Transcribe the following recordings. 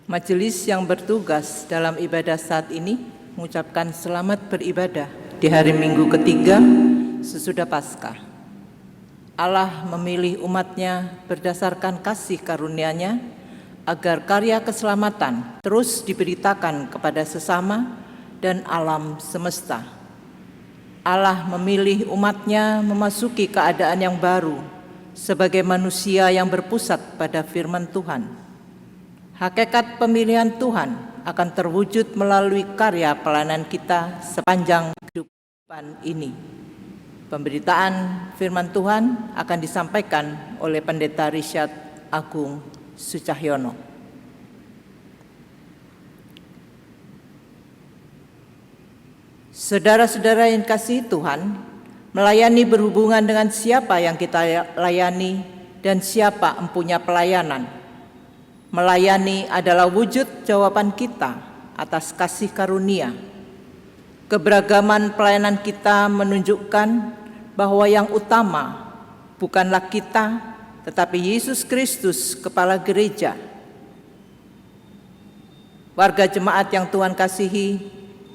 Majelis yang bertugas dalam ibadah saat ini mengucapkan selamat beribadah di hari Minggu ketiga sesudah Paskah. Allah memilih umatnya berdasarkan kasih karunia-Nya agar karya keselamatan terus diberitakan kepada sesama dan alam semesta. Allah memilih umatnya memasuki keadaan yang baru sebagai manusia yang berpusat pada firman Tuhan. Hakikat pemilihan Tuhan akan terwujud melalui karya pelayanan kita sepanjang kehidupan ini. Pemberitaan firman Tuhan akan disampaikan oleh Pendeta Richard Agung Sucahyono. Saudara-saudara yang kasih Tuhan, melayani berhubungan dengan siapa yang kita layani dan siapa empunya pelayanan. Melayani adalah wujud jawaban kita atas kasih karunia. Keberagaman pelayanan kita menunjukkan bahwa yang utama bukanlah kita, tetapi Yesus Kristus, Kepala Gereja. Warga jemaat yang Tuhan kasihi,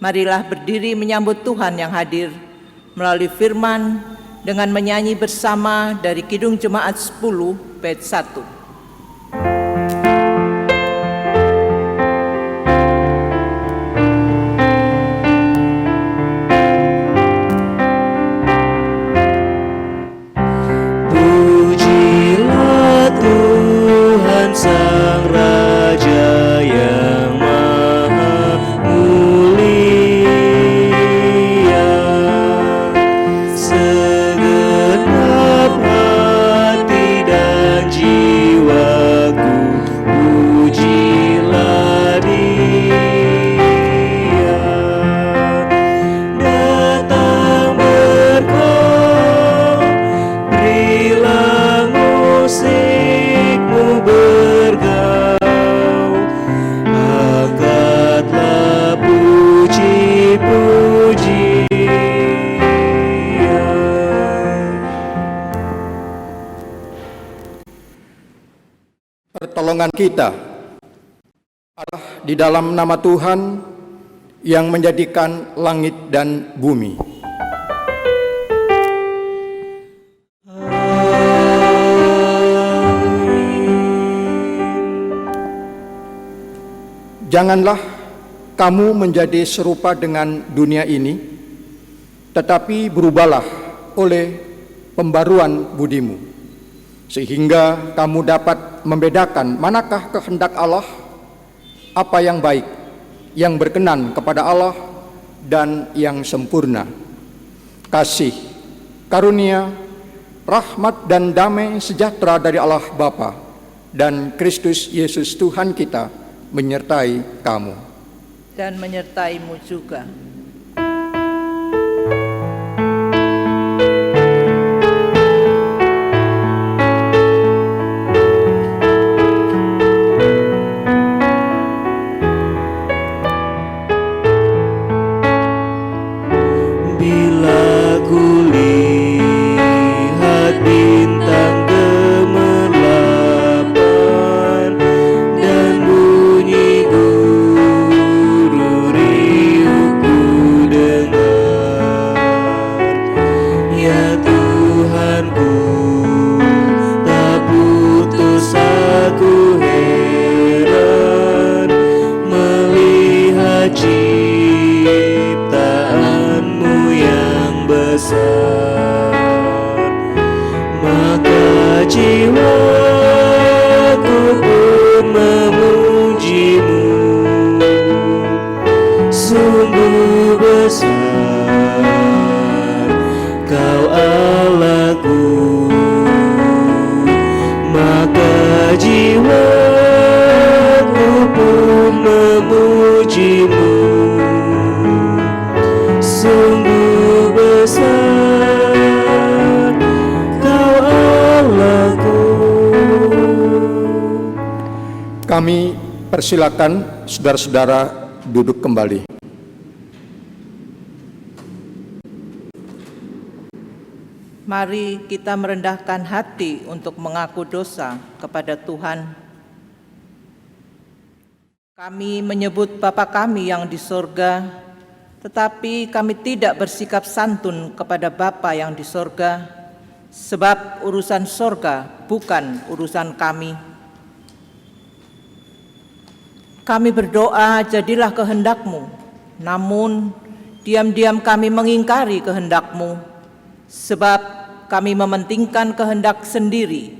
marilah berdiri menyambut Tuhan yang hadir melalui firman dengan menyanyi bersama dari Kidung Jemaat 10 bait 1. Sang Raja yang Maha Mulia, segenap hati dan jiwaku, pujilah Dia. Datang berkor, berilah musikmu bergaul, angkatlah puji-pujian. Pertolongan kita adalah di dalam nama Tuhan yang menjadikan langit dan bumi. Janganlah kamu menjadi serupa dengan dunia ini, tetapi berubahlah oleh pembaruan budimu, sehingga kamu dapat membedakan manakah kehendak Allah, apa yang baik, yang berkenan kepada Allah, dan yang sempurna. Kasih, karunia, rahmat dan damai sejahtera dari Allah Bapa dan Kristus Yesus Tuhan kita menyertai kamu. Dan menyertaimu juga. Bila kulihat bintang gemerlapan dan bunyi guru riuhku dengar, ya Tuhanku, tak putus aku heran melihat ciptaanmu yang besar. Maka jiwaku pun memujimu, sungguh besar Kau Allahku. Maka jiwaku pun memujimu, sungguh besar Kau Allahku. Kami persilakan saudara-saudara duduk kembali. Mari kita merendahkan hati untuk mengaku dosa kepada Tuhan Kami menyebut Bapa kami yang di sorga, tetapi kami tidak bersikap santun kepada Bapa yang di sorga, sebab urusan sorga bukan urusan kami. Kami berdoa, jadilah kehendak-Mu, namun diam-diam kami mengingkari kehendak-Mu, sebab kami mementingkan kehendak sendiri.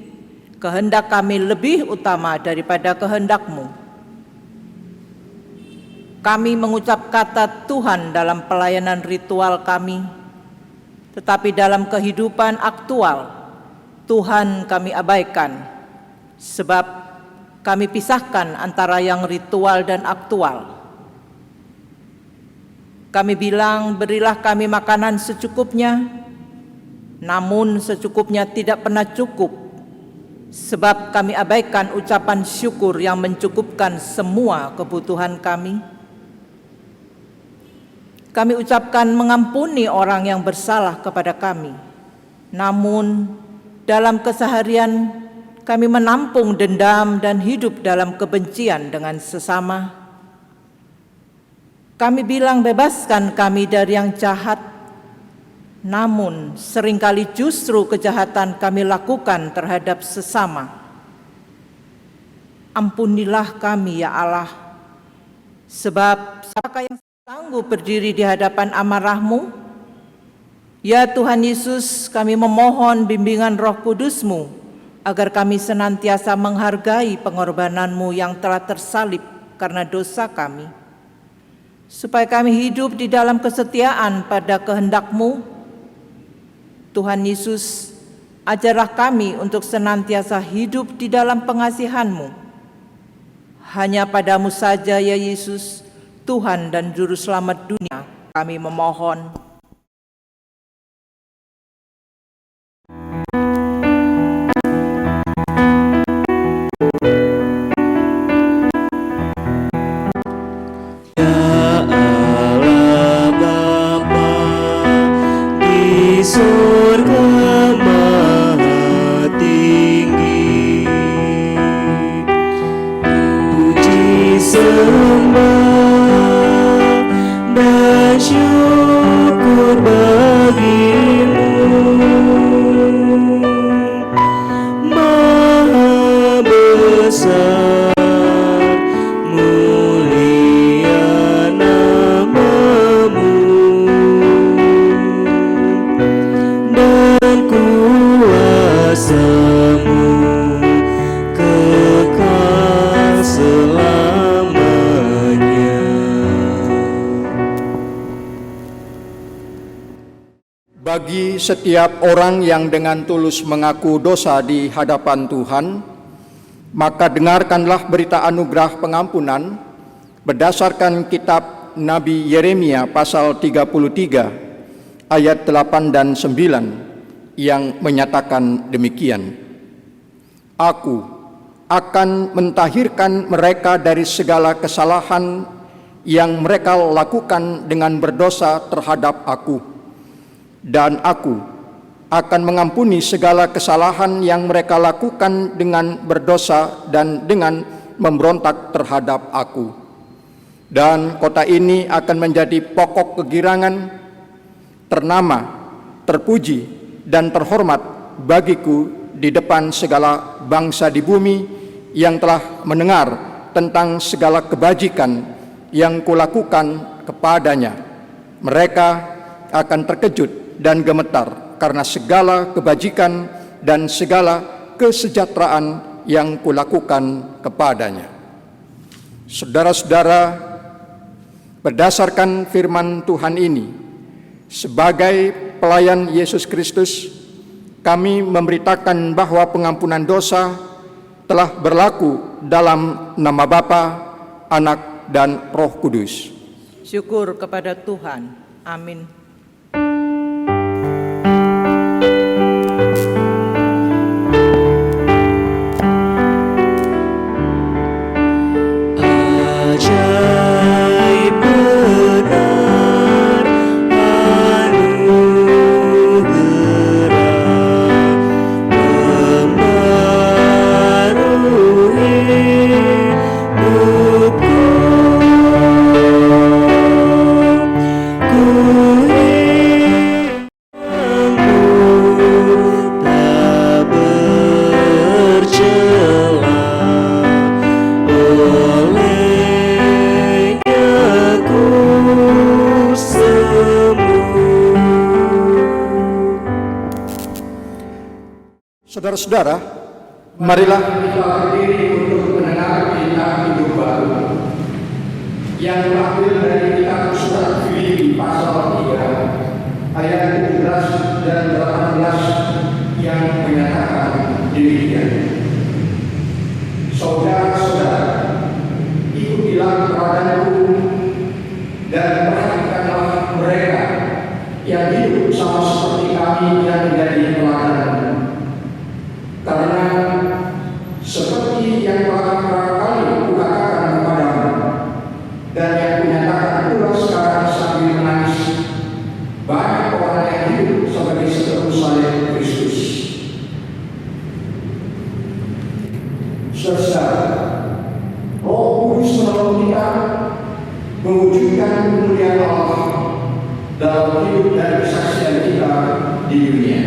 Kehendak kami lebih utama daripada kehendak-Mu. Kami mengucap kata Tuhan dalam pelayanan ritual kami, tetapi dalam kehidupan aktual, Tuhan kami abaikan, sebab kami pisahkan antara yang ritual dan aktual. Kami bilang, berilah kami makanan secukupnya, namun secukupnya tidak pernah cukup, sebab kami abaikan ucapan syukur yang mencukupkan semua kebutuhan kami. Kami ucapkan mengampuni orang yang bersalah kepada kami, namun dalam keseharian kami menampung dendam dan hidup dalam kebencian dengan sesama. Kami bilang bebaskan kami dari yang jahat, namun seringkali justru kejahatan kami lakukan terhadap sesama. Ampunilah kami ya Allah, sebab siapakah yang sanggup berdiri di hadapan amarah-Mu? Ya Tuhan Yesus, kami memohon bimbingan Roh Kudus-Mu, agar kami senantiasa menghargai pengorbanan-Mu yang telah tersalib karena dosa kami, supaya kami hidup di dalam kesetiaan pada kehendak-Mu. Tuhan Yesus, ajarlah kami untuk senantiasa hidup di dalam pengasihan-Mu. Hanya pada-Mu saja ya Yesus, Tuhan dan Juru Selamat dunia, kami memohon. Ya Allah Bapa di surga maha tinggi, puji sembah dan syukur bagi-Mu, Maha besar mulia nama-Mu, dan kuasa-Mu kekal selamanya. Bagi setiap orang yang dengan tulus mengaku dosa di hadapan Tuhan, maka dengarkanlah berita anugerah pengampunan berdasarkan kitab Nabi Yeremia pasal 33 ayat 8 dan 9 yang menyatakan demikian. Aku akan mentahirkan mereka dari segala kesalahan yang mereka lakukan dengan berdosa terhadap Aku, dan Aku akan mengampuni segala kesalahan yang mereka lakukan dengan berdosa dan dengan memberontak terhadap Aku. Dan kota ini akan menjadi pokok kegirangan, ternama, terpuji, dan terhormat bagiku di depan segala bangsa di bumi yang telah mendengar tentang segala kebajikan yang kulakukan kepadanya. Mereka akan terkejut dan gemetar karena segala kebajikan dan segala kesejahteraan yang kulakukan kepadanya. Saudara-saudara, berdasarkan firman Tuhan ini, sebagai pelayan Yesus Kristus, kami memberitakan bahwa pengampunan dosa telah berlaku dalam nama Bapa, Anak, dan Roh Kudus. Syukur kepada Tuhan. Amin. Ajaib benar anugerah membarui hidupku. tak bercela, olehnya ku sembuh. Saudara-saudara, marilah kita berdiri untuk mendengar cerita hidup baru yang terambil dari kitab surat Filipi pasal 3 ayat 17 dan 18 yang menyatakan demikian. Saudara-saudara, ikutilah teladanku dan perhatikanlah mereka yang hidup sama seperti kami yang menjadi teladan. Karena seperti yang telah kerap kali kukatakan kepadamu dan yang kunyatakan pula sekarang sambil menangis, banyak orang yang hidup sebagai seterus salib Kristus. Saudara, Roh Kudus menolong kita mewujudkan kemuliaan Allah dalam hidup dan kesaksian kita di dunia.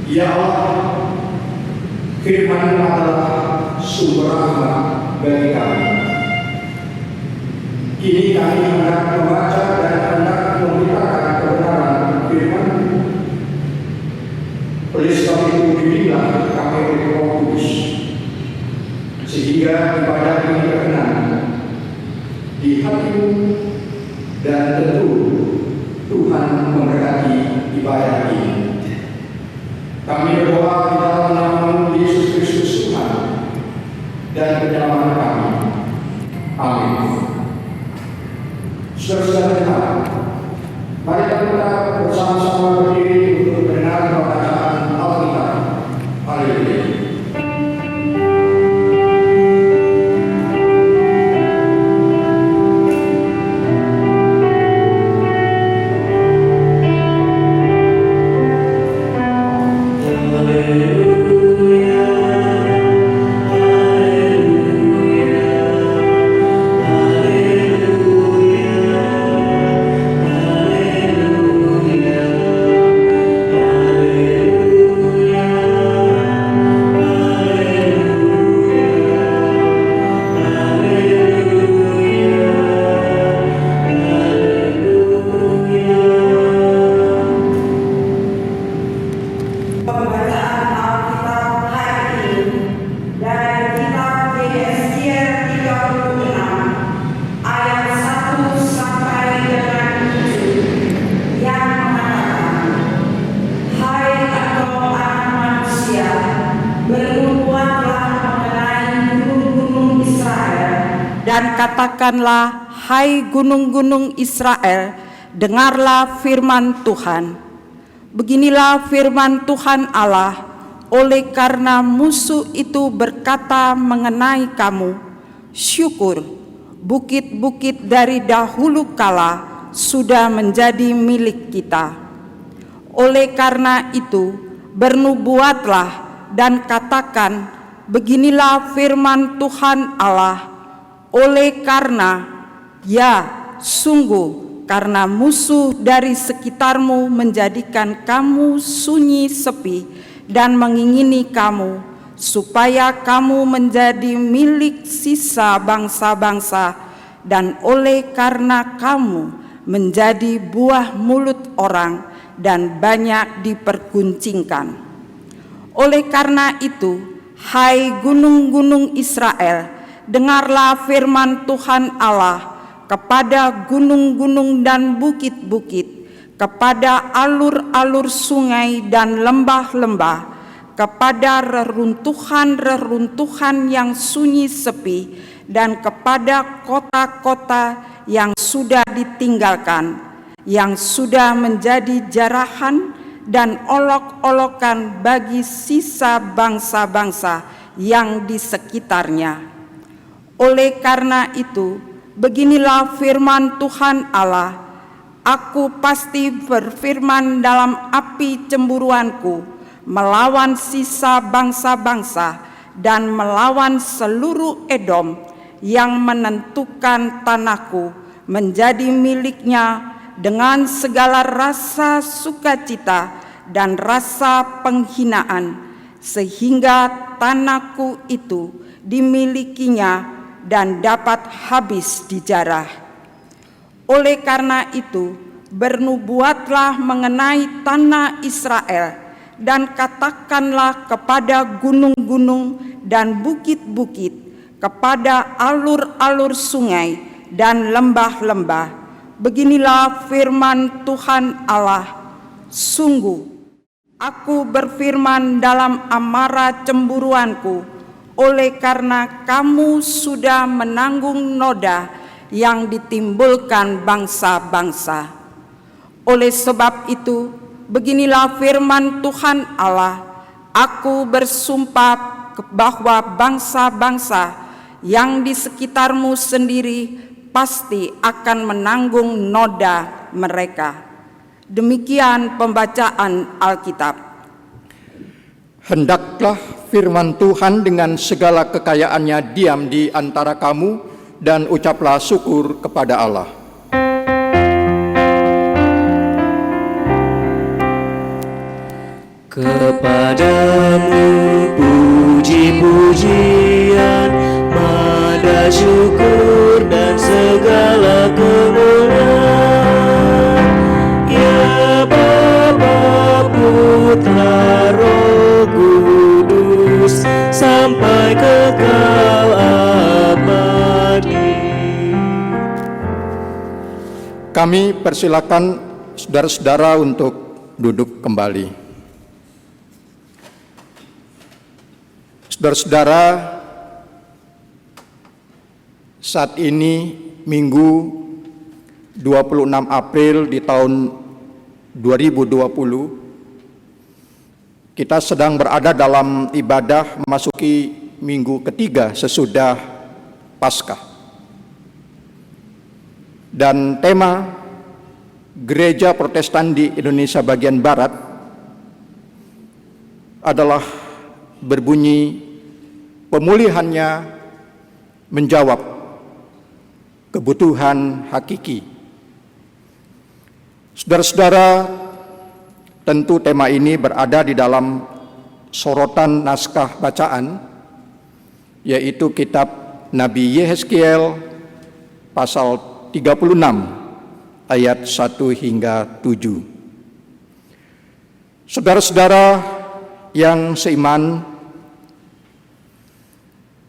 Ya Allah, firman-Mu adalah sumber rahmat bagi kami. Kini kami hendak membaca dan hendak memberitakan kebenaran firman-Mu. Oleh sebab itu bimbinglah kami oleh Roh Kudus, sehingga ibadah ini berkenan di hati-Mu, dan tentu Tuhan memberkati ibadah ini. Kami berdoa di dalam nama Yesus Kristus Tuhan dan penyelamat kami. Amin. Saudara-saudara, mari kita bersama-sama berdiri untuk mendengar bacaan Alkitab. Haleluya. Dan katakanlah, hai gunung-gunung Israel, dengarlah firman Tuhan. Beginilah firman Tuhan Allah, oleh karena musuh itu berkata mengenai kamu, syukur, bukit-bukit dari dahulu kala sudah menjadi milik kita. Oleh karena itu, bernubuatlah dan katakan, beginilah firman Tuhan Allah, oleh karena, ya, sungguh, karena musuh dari sekitarmu menjadikan kamu sunyi sepi dan mengingini kamu, supaya kamu menjadi milik sisa bangsa-bangsa, dan oleh karena kamu menjadi buah mulut orang dan banyak diperguncingkan. Oleh karena itu, hai gunung-gunung Israel, dengarlah firman Tuhan Allah kepada gunung-gunung dan bukit-bukit, kepada alur-alur sungai dan lembah-lembah, kepada reruntuhan-reruntuhan yang sunyi sepi, dan kepada kota-kota yang sudah ditinggalkan, yang sudah menjadi jarahan dan olok-olokan bagi sisa bangsa-bangsa yang di sekitarnya. Oleh karena itu, beginilah firman Tuhan Allah, aku pasti berfirman dalam api cemburuanku, melawan sisa bangsa-bangsa dan melawan seluruh Edom yang menentukan tanahku menjadi miliknya dengan segala rasa sukacita dan rasa penghinaan, sehingga tanahku itu dimilikinya dan dapat habis dijarah. Oleh karena itu, bernubuatlah mengenai tanah Israel, dan katakanlah kepada gunung-gunung dan bukit-bukit, kepada alur-alur sungai dan lembah-lembah, beginilah firman Tuhan Allah, sungguh, aku berfirman dalam amarah cemburuanku, oleh karena kamu sudah menanggung noda yang ditimbulkan bangsa-bangsa. Oleh sebab itu, beginilah firman Tuhan Allah, aku bersumpah bahwa bangsa-bangsa yang di sekitarmu sendiri pasti akan menanggung noda mereka. Demikian pembacaan Alkitab. Hendaklah firman Tuhan dengan segala kekayaannya diam di antara kamu, dan ucaplah syukur kepada Allah. Kepada Kepadamu puji-pujian, mada syukur dan segala kemuliaan. Ya Bapa, Putra, Roh Kudus, sampai kekal abadi. Kami persilakan saudara-saudara untuk duduk kembali. Saudara-saudara, saat ini Minggu 26 April di tahun 2020, kita sedang berada dalam ibadah memasuki minggu ketiga sesudah Paskah. Dan tema Gereja Protestan di Indonesia bagian Barat adalah berbunyi pemulihannya menjawab kebutuhan hakiki. Saudara-saudara, tentu tema ini berada di dalam sorotan naskah bacaan, yaitu kitab Nabi Yehezkiel pasal 36 ayat 1 hingga 7. Saudara-saudara yang seiman,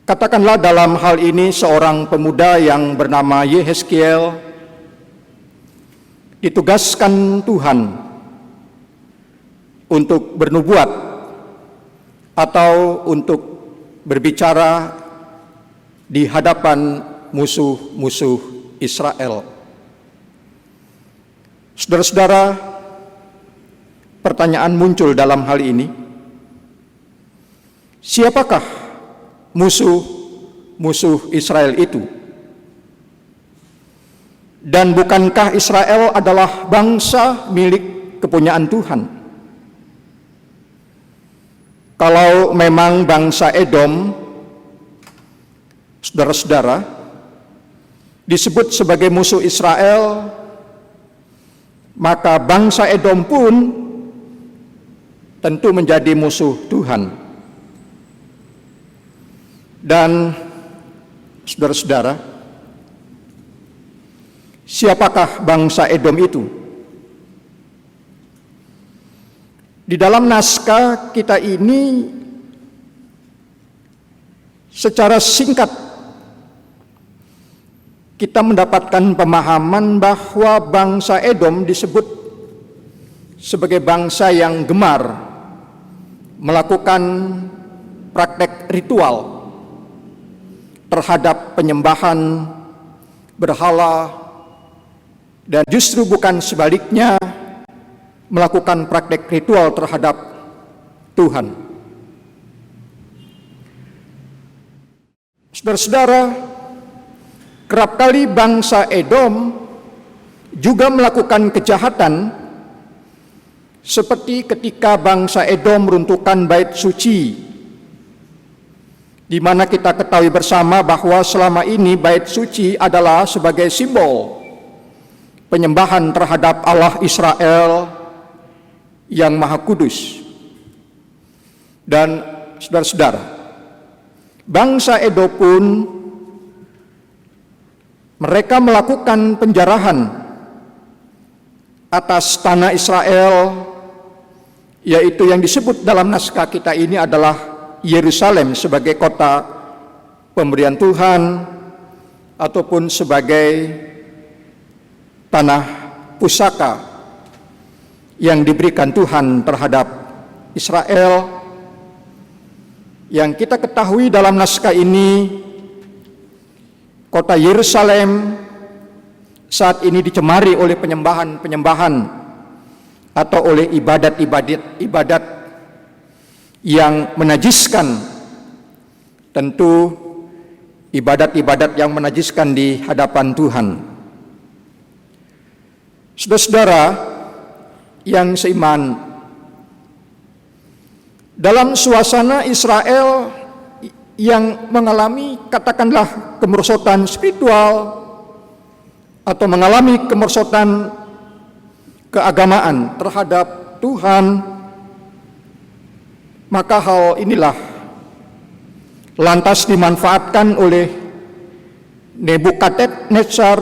katakanlah dalam hal ini seorang pemuda yang bernama Yehezkiel ditugaskan Tuhan untuk bernubuat atau untuk berbicara di hadapan musuh-musuh Israel. Saudara-saudara, pertanyaan muncul dalam hal ini. Siapakah musuh-musuh Israel itu? Dan bukankah Israel adalah bangsa milik kepunyaan Tuhan? Kalau memang bangsa Edom, saudara-saudara, disebut sebagai musuh Israel, maka bangsa Edom pun tentu menjadi musuh Tuhan. Dan saudara-saudara, siapakah bangsa Edom itu? Di dalam naskah kita ini secara singkat kita mendapatkan pemahaman bahwa bangsa Edom disebut sebagai bangsa yang gemar melakukan praktek ritual terhadap penyembahan berhala, dan justru bukan sebaliknya melakukan praktek ritual terhadap Tuhan. Saudara-saudara, kerap kali bangsa Edom juga melakukan kejahatan seperti ketika bangsa Edom meruntuhkan bait suci, di mana kita ketahui bersama bahwa selama ini bait suci adalah sebagai simbol penyembahan terhadap Allah Israel yang Maha Kudus. Dan saudara-saudara, bangsa Edom pun mereka melakukan penjarahan atas tanah Israel, yaitu yang disebut dalam naskah kita ini adalah Yerusalem sebagai kota pemberian Tuhan ataupun sebagai tanah pusaka yang diberikan Tuhan terhadap Israel. Yang kita ketahui dalam naskah ini, kota Yerusalem saat ini dicemari oleh penyembahan atau oleh ibadat yang menajiskan. Tentu ibadat-ibadat yang menajiskan di hadapan Tuhan. Saudara-saudara yang seiman, dalam suasana Israel yang mengalami katakanlah kemerosotan spiritual atau mengalami kemerosotan keagamaan terhadap Tuhan, Maka hal inilah lantas dimanfaatkan oleh Nebukadnezar,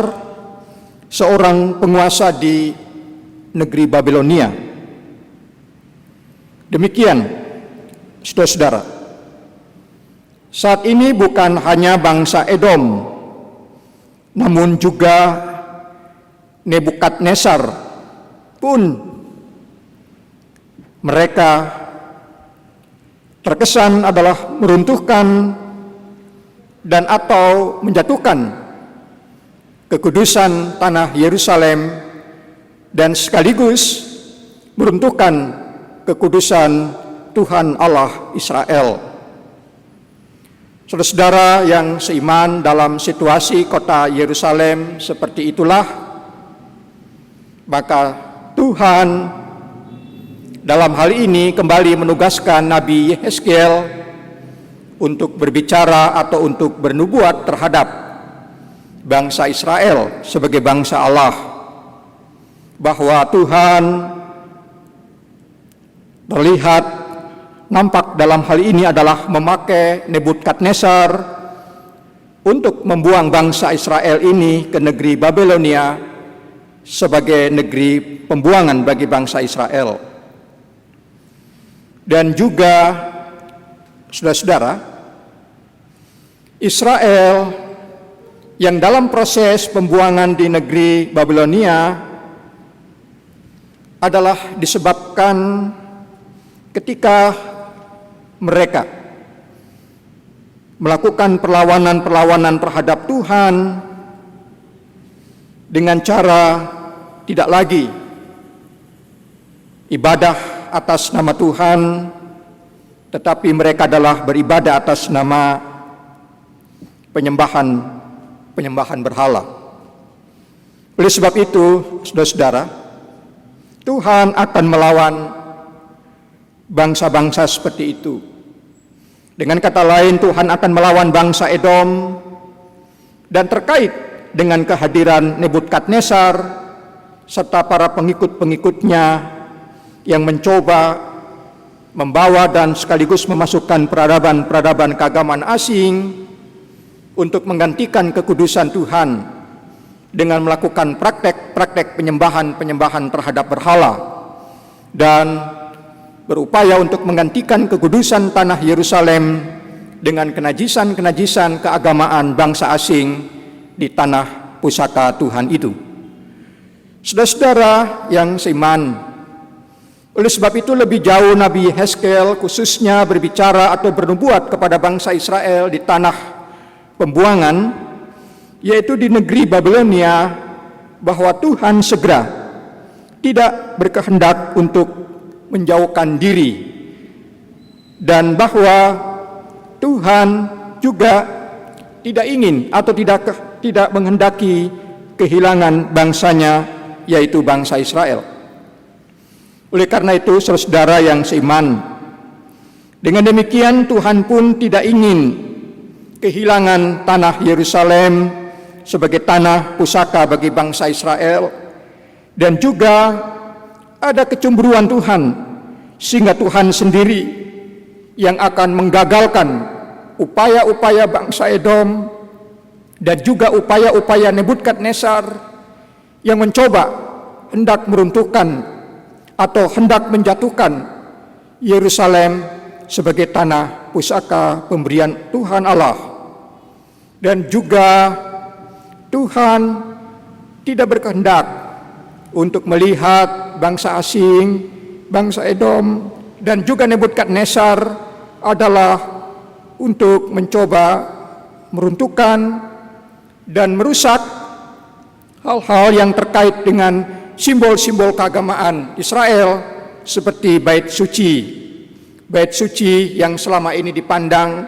seorang penguasa di negeri Babilonia. Demikian, saudara-saudara, saat ini bukan hanya bangsa Edom, namun juga Nebukadnezar pun mereka terkesan adalah meruntuhkan dan atau menjatuhkan kekudusan tanah Yerusalem dan sekaligus meruntuhkan kekudusan Tuhan Allah Israel. Saudara-saudara yang seiman, dalam situasi kota Yerusalem seperti itulah, maka Tuhan dalam hal ini kembali menugaskan Nabi Yehezkiel untuk berbicara atau untuk bernubuat terhadap bangsa Israel sebagai bangsa Allah, bahwa Tuhan terlihat nampak dalam hal ini adalah memakai Nebukadnezar untuk membuang bangsa Israel ini ke negeri Babilonia sebagai negeri pembuangan bagi bangsa Israel. Dan juga, saudara-saudara, Israel yang dalam proses pembuangan di negeri Babilonia adalah disebabkan ketika mereka melakukan perlawanan-perlawanan terhadap Tuhan dengan cara tidak lagi ibadah atas nama Tuhan, tetapi mereka adalah beribadah atas nama penyembahan berhala. Oleh sebab itu, saudara-saudara, Tuhan akan melawan bangsa-bangsa seperti itu. Dengan kata lain, Tuhan akan melawan bangsa Edom, dan terkait dengan kehadiran Nebukadnezar serta para pengikut-pengikutnya yang mencoba membawa dan sekaligus memasukkan peradaban-peradaban keagamaan asing untuk menggantikan kekudusan Tuhan dengan melakukan praktek-praktek penyembahan terhadap berhala dan berupaya untuk menggantikan kekudusan tanah Yerusalem dengan kenajisan keagamaan bangsa asing di tanah pusaka Tuhan itu. Saudara-saudara yang seiman, oleh sebab itu lebih jauh Nabi Yehezkiel khususnya berbicara atau bernubuat kepada bangsa Israel di tanah pembuangan, yaitu di negeri Babilonia, bahwa Tuhan segera tidak berkehendak untuk menjauhkan diri, dan bahwa Tuhan juga tidak ingin atau tidak menghendaki kehilangan bangsanya, yaitu bangsa Israel. Oleh karena itu, saudara yang seiman, dengan demikian Tuhan pun tidak ingin kehilangan tanah Yerusalem sebagai tanah pusaka bagi bangsa Israel, dan juga ada kecemburuan Tuhan sehingga Tuhan sendiri yang akan menggagalkan upaya-upaya bangsa Edom dan juga upaya-upaya Nebukadnezar yang mencoba hendak meruntuhkan atau hendak menjatuhkan Yerusalem sebagai tanah pusaka pemberian Tuhan Allah. Dan juga Tuhan tidak berkehendak untuk melihat bangsa asing, bangsa Edom dan juga Nebukadnezar adalah untuk mencoba meruntuhkan dan merusak hal-hal yang terkait dengan simbol-simbol keagamaan Israel seperti bait suci yang selama ini dipandang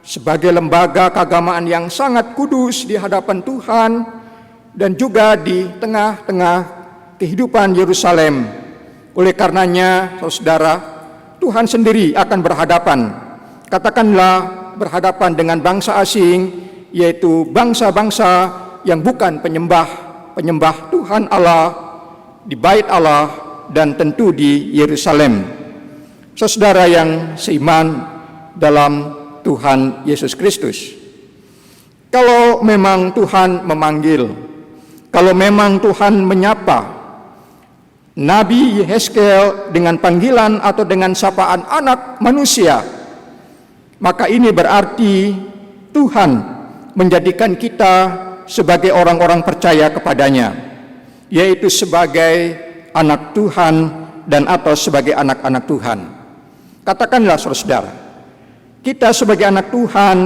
sebagai lembaga keagamaan yang sangat kudus di hadapan Tuhan dan juga di tengah-tengah kehidupan Yerusalem. Oleh karenanya, saudara, Tuhan sendiri akan berhadapan, katakanlah berhadapan dengan bangsa asing, yaitu bangsa-bangsa yang bukan penyembah Tuhan Allah di bait Allah dan tentu di Yerusalem. Saudara yang seiman dalam Tuhan Yesus Kristus, kalau memang Tuhan memanggil, kalau memang Tuhan menyapa Nabi Yehezkiel dengan panggilan atau dengan sapaan anak manusia, maka ini berarti Tuhan menjadikan kita sebagai orang-orang percaya kepadanya, yaitu sebagai anak Tuhan dan atau sebagai anak-anak Tuhan. Katakanlah saudara, kita sebagai anak Tuhan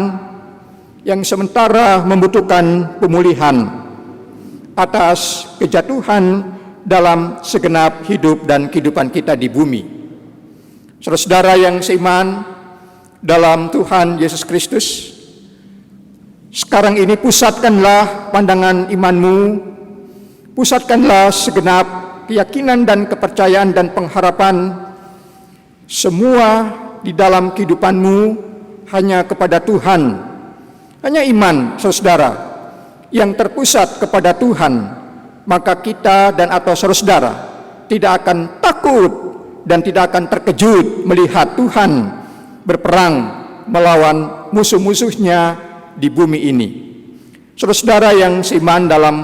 yang sementara membutuhkan pemulihan atas kejatuhan dalam segenap hidup dan kehidupan kita di bumi. Saudara yang seiman dalam Tuhan Yesus Kristus, sekarang ini pusatkanlah pandangan imanmu, pusatkanlah segenap keyakinan dan kepercayaan dan pengharapan semua di dalam kehidupanmu hanya kepada Tuhan. Hanya iman, saudara, yang terpusat kepada Tuhan, maka kita dan atau saudara tidak akan takut dan tidak akan terkejut melihat Tuhan berperang melawan musuh-musuhnya di bumi ini. Saudara yang seiman dalam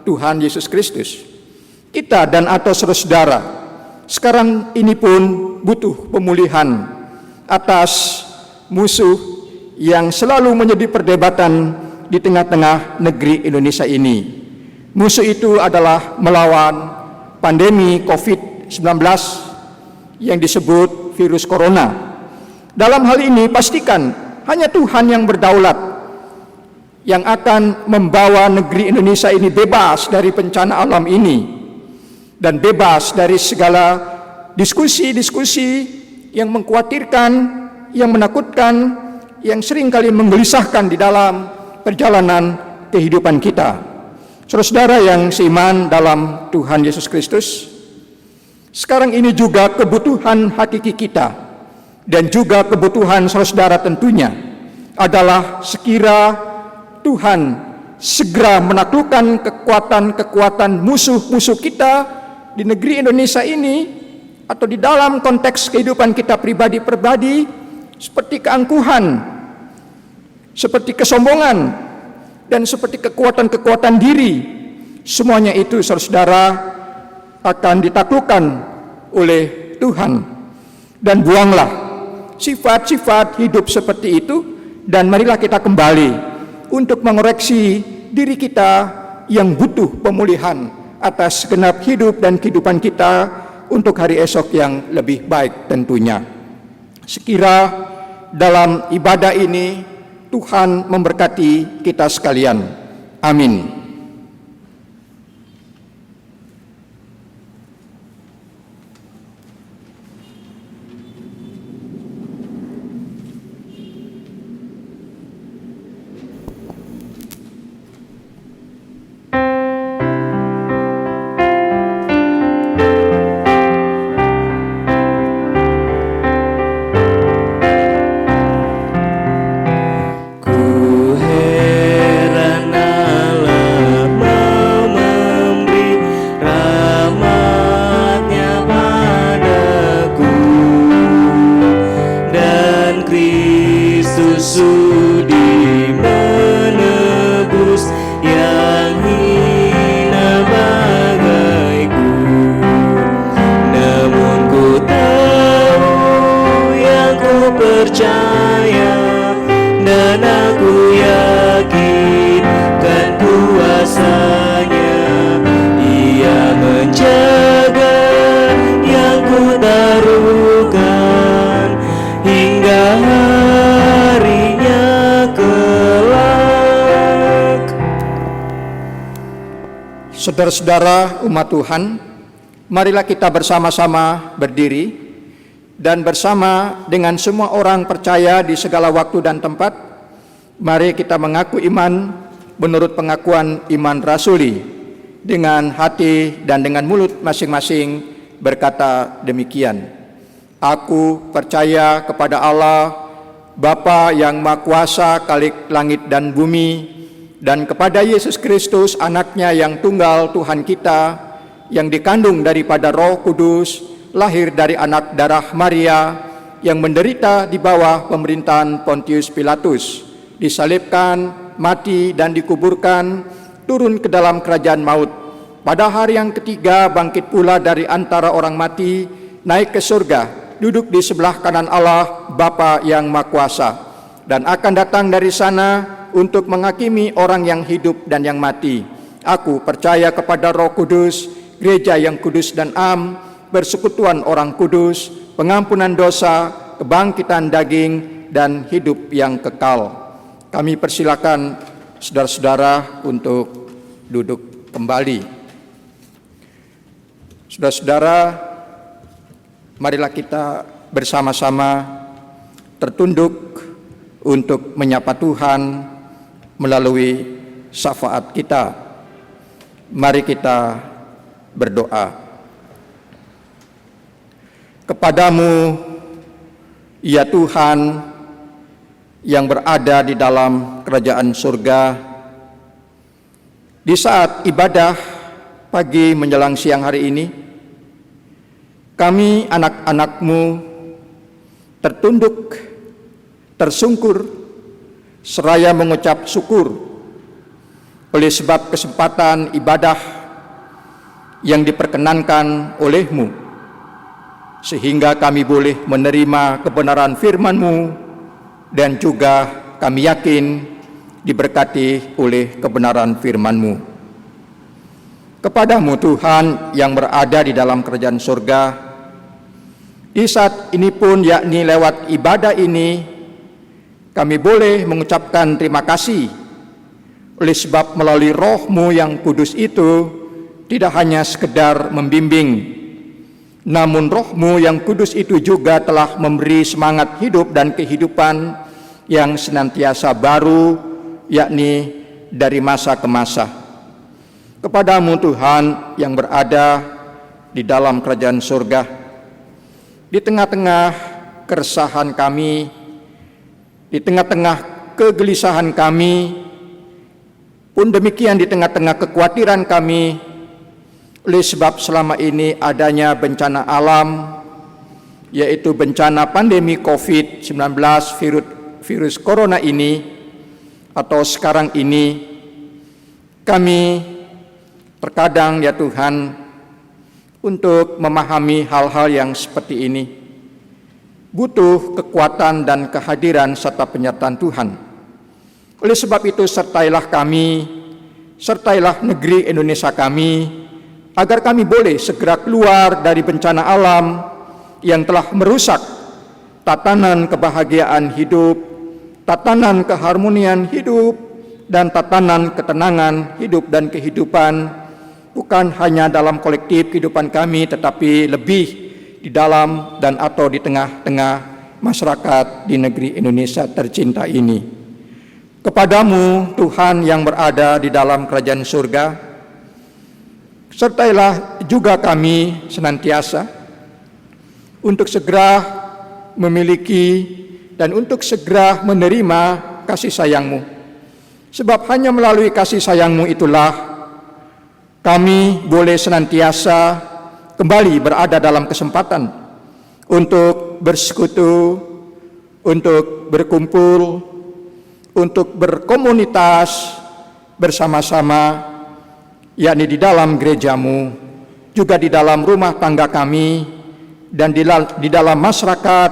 Tuhan Yesus Kristus, kita dan atau saudara sekarang ini pun butuh pemulihan atas musuh yang selalu menjadi perdebatan di tengah-tengah negeri Indonesia ini. Musuh itu adalah melawan pandemi COVID-19 yang disebut virus corona. Dalam hal ini pastikan hanya Tuhan yang berdaulat, yang akan membawa negeri Indonesia ini bebas dari bencana alam ini dan bebas dari segala diskusi-diskusi yang mengkhawatirkan, yang menakutkan, yang seringkali menggelisahkan di dalam perjalanan kehidupan kita. Saudara yang seiman dalam Tuhan Yesus Kristus, sekarang ini juga kebutuhan hakiki kita dan juga kebutuhan saudara tentunya adalah sekira Tuhan segera menaklukkan kekuatan-kekuatan musuh-musuh kita di negeri Indonesia ini, atau di dalam konteks kehidupan kita pribadi-pribadi, seperti keangkuhan, seperti kesombongan, dan seperti kekuatan-kekuatan diri. Semuanya itu saudara akan ditaklukkan oleh Tuhan. Dan buanglah sifat-sifat hidup seperti itu, dan marilah kita kembali untuk mengoreksi diri kita yang butuh pemulihan atas segenap hidup dan kehidupan kita untuk hari esok yang lebih baik tentunya. Sekira dalam ibadah ini Tuhan memberkati kita sekalian. Amin. Saudara-saudara umat Tuhan, marilah kita bersama-sama berdiri dan bersama dengan semua orang percaya di segala waktu dan tempat, mari kita mengaku iman menurut pengakuan iman rasuli dengan hati dan dengan mulut masing-masing berkata demikian. Aku percaya kepada Allah, Bapa yang Maha Kuasa Khalik langit dan bumi, dan kepada Yesus Kristus anaknya yang tunggal Tuhan kita, yang dikandung daripada Roh Kudus, lahir dari anak darah Maria, yang menderita di bawah pemerintahan Pontius Pilatus, disalibkan, mati dan dikuburkan, turun ke dalam kerajaan maut. Pada hari yang ketiga bangkit pula dari antara orang mati, naik ke surga, duduk di sebelah kanan Allah Bapa yang Maha Kuasa, dan akan datang dari sana untuk menghakimi orang yang hidup dan yang mati. Aku percaya kepada Roh Kudus, gereja yang kudus dan am, persekutuan orang kudus, pengampunan dosa, kebangkitan daging, dan hidup yang kekal. Kami persilakan saudara-saudara untuk duduk kembali. Saudara-saudara, marilah kita bersama-sama tertunduk untuk menyapa Tuhan melalui syafaat kita. Mari kita berdoa. Kepadamu, ya Tuhan, yang berada di dalam kerajaan surga, di saat ibadah pagi menjelang siang hari ini, kami anak-anak-Mu tertunduk, tersungkur, seraya mengucap syukur oleh sebab kesempatan ibadah yang diperkenankan oleh-Mu, sehingga kami boleh menerima kebenaran firman-Mu dan juga kami yakin diberkati oleh kebenaran firman-Mu. Kepadamu Tuhan yang berada di dalam kerajaan surga, di saat ini pun yakni lewat ibadah ini, kami boleh mengucapkan terima kasih oleh sebab melalui Roh-Mu yang kudus itu tidak hanya sekedar membimbing, namun Roh-Mu yang kudus itu juga telah memberi semangat hidup dan kehidupan yang senantiasa baru, yakni dari masa ke masa. Kepadamu Tuhan yang berada di dalam kerajaan surga, di tengah-tengah keresahan kami, di tengah-tengah kegelisahan kami, pun demikian di tengah-tengah kekhawatiran kami, oleh sebab selama ini adanya bencana alam, yaitu bencana pandemi COVID-19 virus corona ini, atau sekarang ini, kami terkadang ya Tuhan, untuk memahami hal-hal yang seperti ini, butuh kekuatan dan kehadiran serta penyertaan Tuhan. Oleh sebab itu, sertailah kami, sertailah negeri Indonesia kami, agar kami boleh segera keluar dari bencana alam yang telah merusak tatanan kebahagiaan hidup, tatanan keharmonian hidup, dan tatanan ketenangan hidup dan kehidupan, bukan hanya dalam kolektif kehidupan kami, tetapi lebih di dalam dan atau di tengah-tengah masyarakat di negeri Indonesia tercinta ini. Kepadamu Tuhan yang berada di dalam kerajaan surga, sertailah juga kami senantiasa untuk segera memiliki dan untuk segera menerima kasih sayang-Mu. Sebab hanya melalui kasih sayang-Mu itulah kami boleh senantiasa kembali berada dalam kesempatan untuk bersekutu, untuk berkumpul, untuk berkomunitas bersama-sama, yakni di dalam gereja-Mu, juga di dalam rumah tangga kami, dan di dalam masyarakat,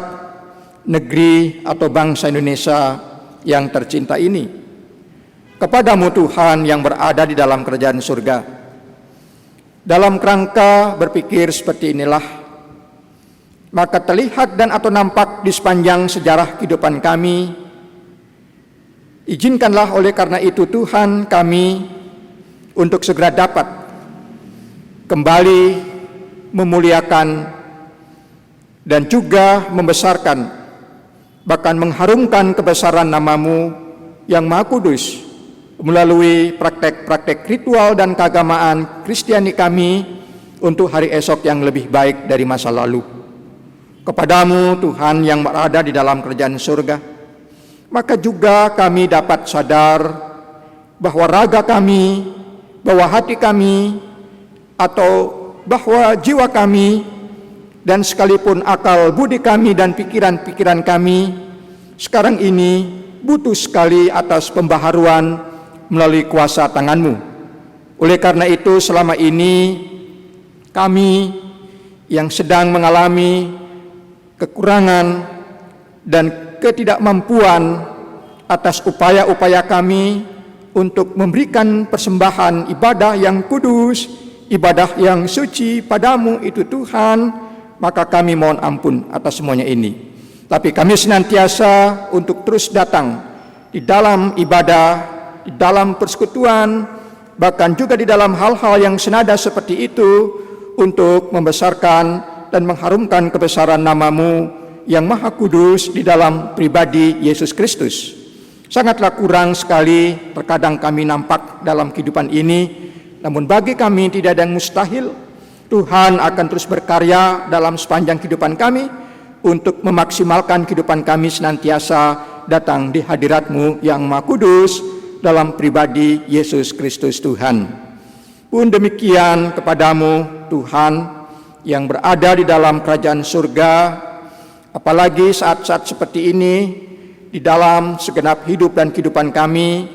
negeri atau bangsa Indonesia yang tercinta ini. Kepadamu Tuhan yang berada di dalam kerajaan surga, dalam kerangka berpikir seperti inilah, maka terlihat dan atau nampak di sepanjang sejarah kehidupan kami. Izinkanlah oleh karena itu Tuhan kami untuk segera dapat kembali memuliakan dan juga membesarkan, bahkan mengharumkan kebesaran nama-Mu yang Maha Kudus melalui praktek-praktek ritual dan keagamaan Kristiani kami untuk hari esok yang lebih baik dari masa lalu. Kepadamu Tuhan yang berada di dalam kerajaan surga, maka juga kami dapat sadar bahwa raga kami, bahwa hati kami, atau bahwa jiwa kami dan sekalipun akal budi kami dan pikiran-pikiran kami sekarang ini butuh sekali atas pembaharuan melalui kuasa tangan-Mu. Oleh karena itu selama ini kami yang sedang mengalami kekurangan dan ketidakmampuan atas upaya-upaya kami untuk memberikan persembahan ibadah yang kudus, ibadah yang suci padamu itu Tuhan, maka kami mohon ampun atas semuanya ini. Tapi kami senantiasa untuk terus datang di dalam ibadah, di dalam persekutuan, bahkan juga di dalam hal-hal yang senada seperti itu untuk membesarkan dan mengharumkan kebesaran nama-Mu yang Maha Kudus di dalam pribadi Yesus Kristus. Sangatlah kurang sekali terkadang kami nampak dalam kehidupan ini, namun bagi kami tidak ada yang mustahil. Tuhan akan terus berkarya dalam sepanjang kehidupan kami untuk memaksimalkan kehidupan kami senantiasa datang di hadirat-Mu yang Maha Kudus dalam pribadi Yesus Kristus Tuhan. Pun demikian kepadamu Tuhan yang berada di dalam kerajaan surga, apalagi saat-saat seperti ini di dalam segenap hidup dan kehidupan kami,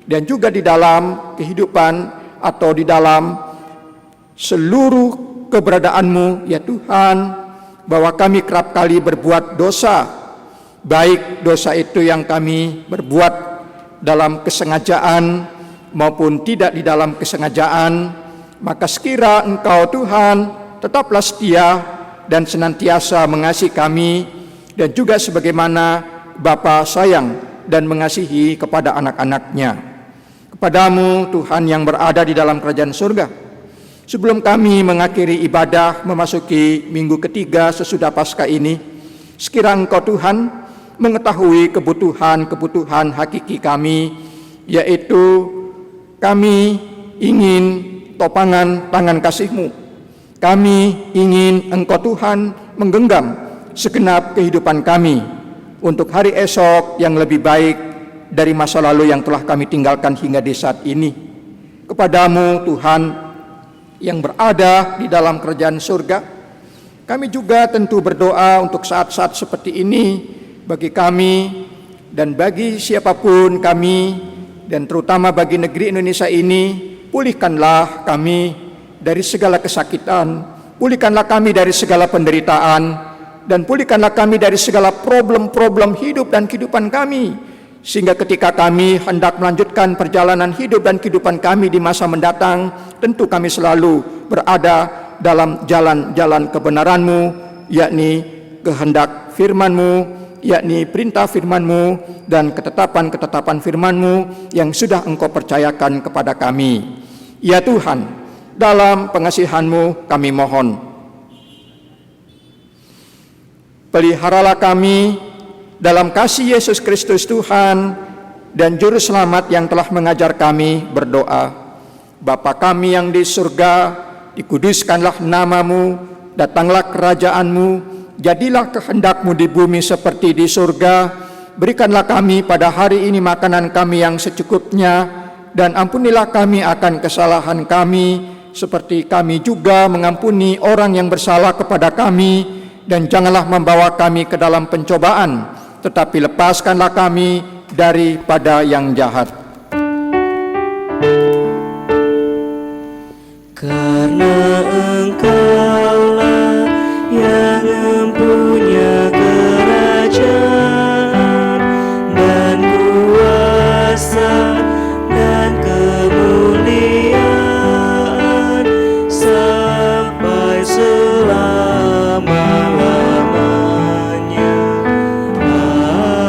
dan juga di dalam kehidupan atau di dalam seluruh keberadaan-Mu ya Tuhan, bahwa kami kerap kali berbuat dosa, baik dosa itu yang kami berbuat dalam kesengajaan maupun tidak di dalam kesengajaan, maka sekira Engkau Tuhan tetaplah setia dan senantiasa mengasihi kami, dan juga sebagaimana Bapa sayang dan mengasihi kepada anak-anak-Nya. Kepadamu Tuhan yang berada di dalam kerajaan surga, sebelum kami mengakhiri ibadah memasuki minggu ketiga sesudah Paskah ini, sekira Engkau Tuhan mengetahui kebutuhan-kebutuhan hakiki kami, yaitu kami ingin topangan tangan kasih-Mu. Kami ingin Engkau Tuhan menggenggam segenap kehidupan kami untuk hari esok yang lebih baik dari masa lalu yang telah kami tinggalkan hingga di saat ini. Kepadamu Tuhan yang berada di dalam kerajaan surga, kami juga tentu berdoa untuk saat-saat seperti ini bagi kami dan bagi siapapun kami, dan terutama bagi negeri Indonesia ini. Pulihkanlah kami dari segala kesakitan, pulihkanlah kami dari segala penderitaan, dan pulihkanlah kami dari segala problem-problem hidup dan kehidupan kami, sehingga ketika kami hendak melanjutkan perjalanan hidup dan kehidupan kami di masa mendatang, tentu kami selalu berada dalam jalan-jalan kebenaran-Mu, yakni kehendak firman-Mu, yakni perintah firman-Mu dan ketetapan-ketetapan firman-Mu yang sudah Engkau percayakan kepada kami. Ya Tuhan, dalam pengasihan-Mu kami mohon, peliharalah kami dalam kasih Yesus Kristus Tuhan dan Juru Selamat yang telah mengajar kami berdoa. Bapa kami yang di surga, dikuduskanlah nama-Mu, datanglah kerajaan-Mu, jadilah kehendak-Mu di bumi seperti di surga. Berikanlah kami pada hari ini makanan kami yang secukupnya, dan ampunilah kami akan kesalahan kami, seperti kami juga mengampuni orang yang bersalah kepada kami. Dan janganlah membawa kami ke dalam pencobaan, tetapi lepaskanlah kami daripada yang jahat. Karena Engkaulah yang mempunyai kerajaan dan kuasa dan kemuliaan sampai selama-lamanya. Amin.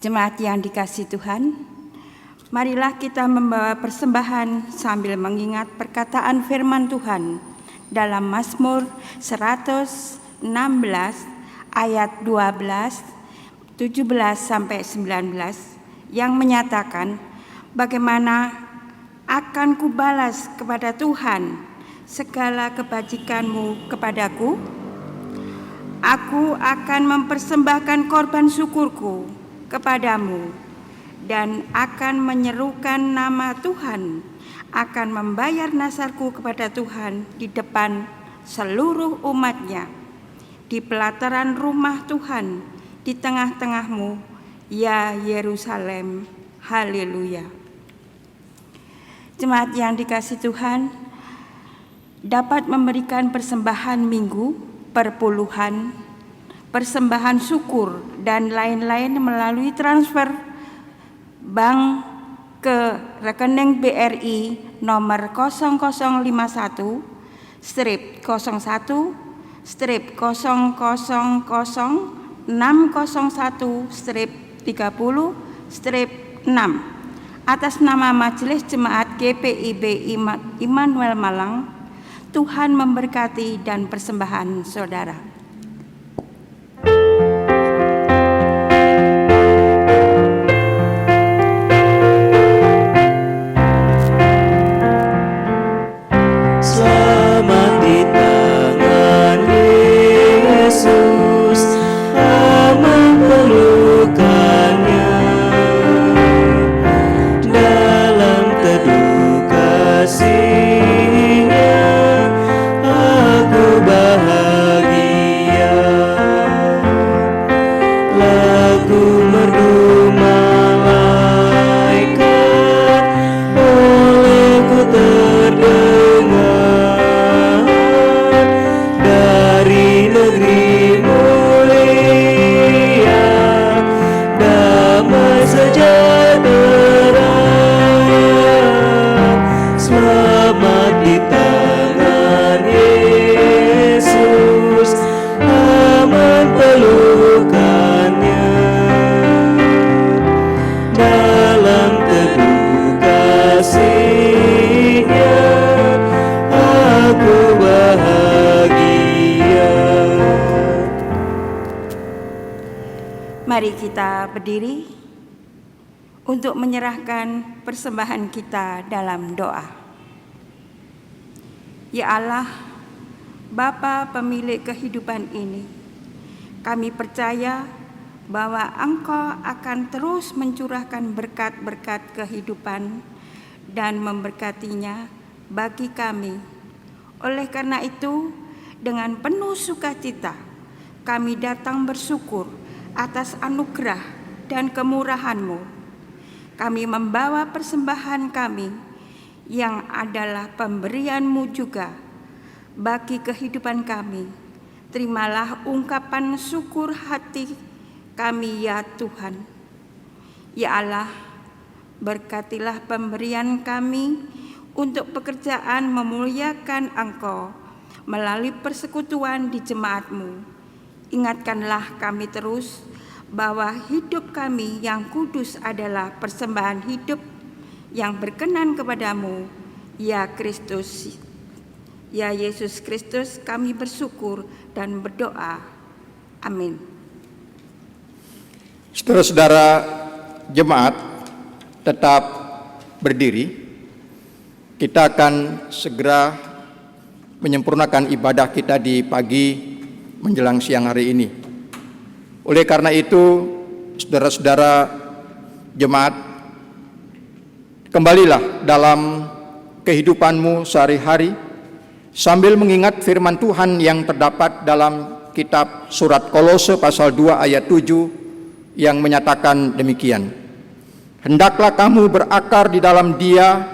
Jemaat yang dikasihi Tuhan, marilah kita membawa persembahan sambil mengingat perkataan firman Tuhan dalam Mazmur 116 ayat 12, 17-19 yang menyatakan, bagaimana akan kubalas kepada Tuhan segala kebajikan-Mu kepadaku? Aku akan mempersembahkan korban syukurku kepadamu dan akan menyerukan nama Tuhan, akan membayar nazarku kepada Tuhan di depan seluruh umat-Nya, di pelataran rumah Tuhan, di tengah-tengahmu, ya Yerusalem. Haleluya. Jemaat yang dikasihi Tuhan, dapat memberikan persembahan minggu, perpuluhan, persembahan syukur, dan lain-lain melalui transfer bank ke rekening BRI nomor 0001-006001-30-6 atas nama Majelis Jemaat GPIB Immanuel Malang. Tuhan memberkati dan persembahan saudara. Selamat di tangan Yesus, aman pelukannya. Dalam teduh kasih-Nya, aku bahagia. Lagu merdu malaikat olehku terdengar dari negeri mulia, damai sejahtera. Selamat di tangan Yesus, aman pelukannya. Dalam teduh kasih-Nya, aku bahagia. Mari kita berdiri untuk menyerahkan persembahan kita dalam doa. Ya Allah, Bapa pemilik kehidupan ini, kami percaya bahwa Engkau akan terus mencurahkan berkat-berkat kehidupan dan memberkatinya bagi kami. Oleh karena itu, dengan penuh sukacita, kami datang bersyukur atas anugerah dan kemurahan-Mu. Kami membawa persembahan kami yang adalah pemberian-Mu juga bagi kehidupan kami. Terimalah ungkapan syukur hati kami ya Tuhan. Ya Allah, berkatilah pemberian kami untuk pekerjaan memuliakan Engkau melalui persekutuan di jemaat-Mu. Ingatkanlah kami terus bahwa hidup kami yang kudus adalah persembahan hidup yang berkenan kepadamu, ya Kristus. Ya Yesus Kristus, kami bersyukur dan berdoa. Amin. Saudara-saudara jemaat tetap berdiri. Kita akan segera menyempurnakan ibadah kita di pagi menjelang siang hari ini. Oleh karena itu, saudara-saudara jemaat, kembalilah dalam kehidupanmu sehari-hari sambil mengingat firman Tuhan yang terdapat dalam kitab surat Kolose pasal 2 ayat 7 yang menyatakan demikian. Hendaklah kamu berakar di dalam Dia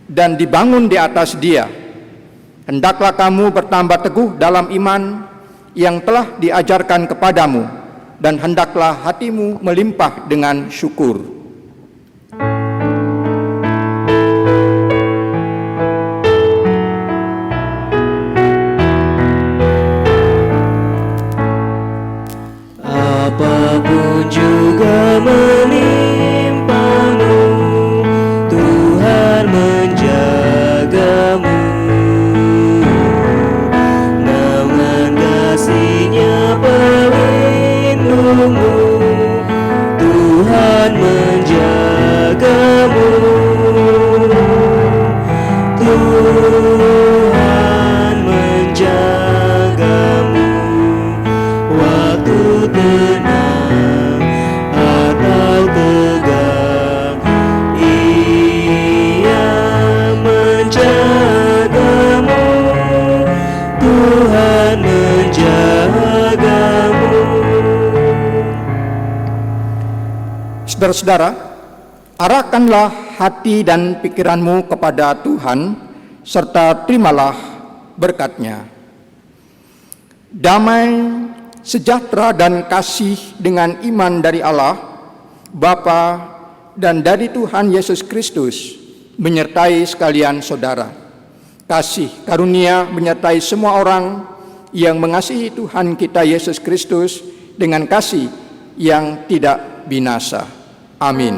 dan dibangun di atas Dia. Hendaklah kamu bertambah teguh dalam iman yang telah diajarkan kepadamu, dan hendaklah hatimu melimpah dengan syukur. Apapun juga Tuhan menjagamu waktu tenang atau tegang. Ia menjagamu, Tuhan menjagamu. Saudara-saudara, arahkanlah hati dan pikiranmu kepada Tuhan, serta terimalah berkat-Nya. Damai, sejahtera, dan kasih dengan iman dari Allah, Bapa, dan dari Tuhan Yesus Kristus menyertai sekalian saudara. Kasih karunia menyertai semua orang yang mengasihi Tuhan kita Yesus Kristus dengan kasih yang tidak binasa. Amin.